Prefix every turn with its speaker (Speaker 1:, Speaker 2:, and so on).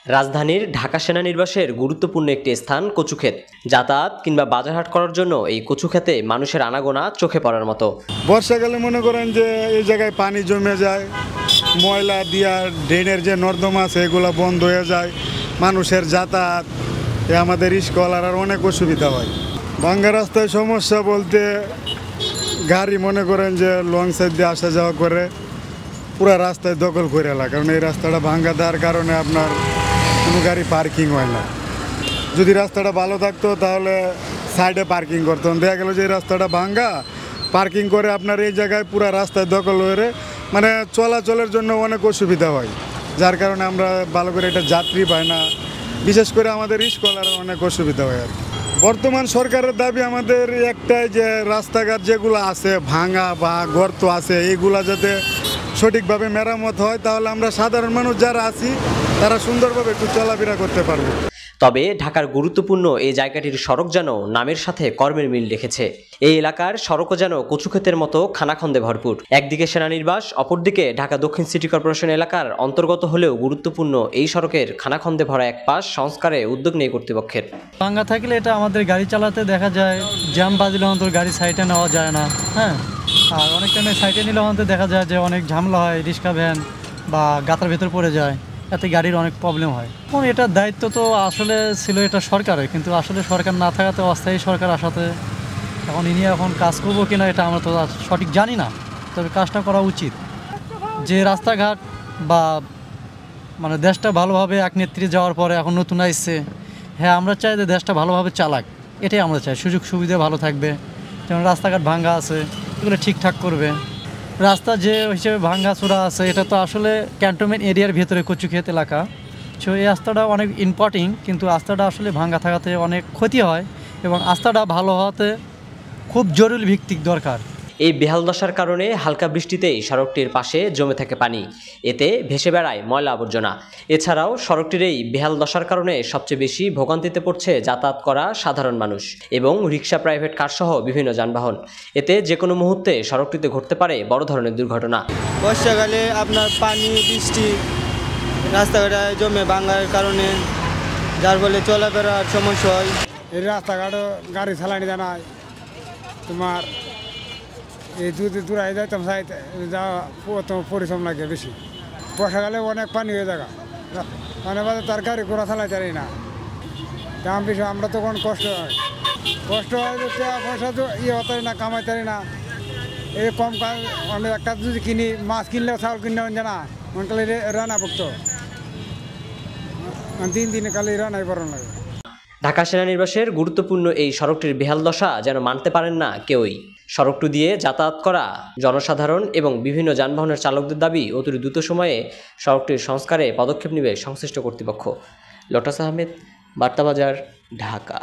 Speaker 1: রাজধানীর ঢাকা সেনানিবাসের গুরুত্বপূর্ণ একটি স্থান কচুক্ষেত। যাতায়াত কিংবা বাজারহাট করার জন্য এই কচুক্ষেতে মানুষের আনাগোনা চোখে পড়ার মতো।
Speaker 2: বর্ষাকালে মনে করেন যে এই জায়গায় পানি জমে যায়, ময়লা দিয়া ড্রেনের যে নর্দমা আছে এগুলো বন্ধ হয়ে যায়, মানুষের যাতায়াত আমাদের স্কলার আর অনেক অসুবিধা হয়। ভাঙ্গা রাস্তায় সমস্যা বলতে গাড়ি মনে করেন যে লং সাইড দিয়ে আসা যাওয়া করে পুরো রাস্তায় দখল করে এলা, কারণ এই রাস্তাটা ভাঙ্গা দেওয়ার কারণে আপনার কোনো গাড়ি পার্কিং হয় না। যদি রাস্তাটা ভালো থাকতো তাহলে সাইডে পার্কিং করতাম, দেখা গেল যে এই রাস্তাটা ভাঙ্গা পার্কিং করে আপনার এই জায়গায় পুরো রাস্তায় দখল হয়ে মানে চলাচলের জন্য অনেক অসুবিধা হয়, যার কারণে আমরা ভালো করে এটা যাত্রী পাই না, বিশেষ করে আমাদের স্কলার অনেক অসুবিধা হয় আর কি। বর্তমান সরকারের দাবি আমাদের একটাই যে রাস্তাঘাট যেগুলো আছে ভাঙা বা গর্ত আছে এগুলা যাতে সঠিকভাবে মেরামত হয়, তাহলে আমরা সাধারণ মানুষ যারা আছি তারা সুন্দরভাবে একটু চলাফেরা করতে পারবো।
Speaker 1: তবে ঢাকার গুরুত্বপূর্ণ এই জায়গাটির সড়ক যেন নামের সাথে কর্মের মিল রেখেছে। এই এলাকার সড়কও যেন কচুক্ষেতের মতো খানাখন্দে ভরপুর। একদিকে সেনানিবাস, অপরদিকে ঢাকা দক্ষিণ সিটি কর্পোরেশন এলাকার অন্তর্গত হলেও গুরুত্বপূর্ণ এই সড়কের খানাখন্দে ভরা এক পাশ সংস্কারে উদ্যোগ নেই কর্তৃপক্ষের।
Speaker 3: ভাঙ্গা থাকলে এটা আমাদের গাড়ি চালাতে দেখা যায় জ্যাম বাজলে অন্তর গাড়ি সাইডে নেওয়া যায় না, হ্যাঁ। আর অনেক টাইমে সাইডে নিলে অন্তর দেখা যায় যে অনেক ঝামেলা হয়, রিক্সা ভ্যান বা গাতার ভেতর পড়ে যায়, এতে গাড়ির অনেক প্রবলেম হয়। এখন এটার দায়িত্ব তো আসলে ছিল এটা সরকারের, কিন্তু আসলে সরকার না থাকাতে অস্থায়ী সরকার আসাতে এখন ইনি এখন কাজ করবো কিনা এটা আমরা তো সঠিক জানি না, তবে কাজটা করা উচিত। যে রাস্তাঘাট বা মানে দেশটা ভালোভাবে এক নেত্রী যাওয়ার পরে এখন নতুন আসছে, হ্যাঁ আমরা চাই যে দেশটা ভালোভাবে চালাক, এটাই আমরা চাই। সুযোগ সুবিধা ভালো থাকবে, যেমন রাস্তাঘাট ভাঙ্গা আছে এগুলো ঠিকঠাক করবে। রাস্তা যে হিসেবে ভাঙ্গাচোরা আছে এটা তো আসলে ক্যান্টনমেন্ট এরিয়ার ভেতরে কচুক্ষেত এলাকা, সো এই রাস্তাটা অনেক ইম্পর্টেন্ট, কিন্তু রাস্তাটা আসলে ভাঙ্গা থাকাতে অনেক ক্ষতি হয় এবং রাস্তাটা ভালো হওয়াতে খুব জরুরি ভিত্তিক দরকার।
Speaker 1: এই বেহাল দশার কারণে হালকা বৃষ্টিতেই সড়কটির পাশে জমে থাকে পানি, এতে ভেসে বেড়ায় ময়লা আবর্জনা। এছাড়াও সড়কটির এই বেহাল দশার কারণে সবচেয়ে বেশি ভোগান্তিতে পড়ছে যাতায়াত করা সাধারণ মানুষ এবং রিক্সা, প্রাইভেট কার সহ বিভিন্ন যানবাহন। এতে যে কোনো মুহূর্তে সড়কটিতে ঘটতে পারে বড় ধরনের দুর্ঘটনা।
Speaker 4: বর্ষাকালে আপনার পানি, বৃষ্টি, রাস্তাঘাটে জমে ভাঙার কারণে যার ফলে চলাফেরার সমস্যা হয়।
Speaker 2: এই রাস্তাঘাটও গাড়ি চালানি জানায় তোমার এই দূরাই যাইতাম যাওয়া তোমার পরিশ্রম লাগে বেশি। বর্ষাকালে অনেক পানি হয়ে যায়, মানে বাদে তার গাড়ি ঘোড়া চালাই জানি না, দাম বেশি, আমরা তখন কষ্ট হয় পয়সা তো হতে না, কামাইতে না। এই কম অনেক একটা যদি কিনি, মাছ কিনলেও চাউল কিনলেও জানা মনে কালে রান্না পড়তো দিনে কালে রান্নাই বরণ লাগে।
Speaker 1: ঢাকা সেনানিবাসের গুরুত্বপূর্ণ এই সড়কটির বেহাল দশা যেন মানতে পারেন না কেউই। সড়কটি দিয়ে যাতায়াত করা জনসাধারণ এবং বিভিন্ন যানবাহনের চালকদের দাবি অতি দ্রুত সময়ে সড়কটির সংস্কারে পদক্ষেপ নেবে সংশ্লিষ্ট কর্তৃপক্ষ। লটাস আহমেদ, বার্তাবাজার, ঢাকা।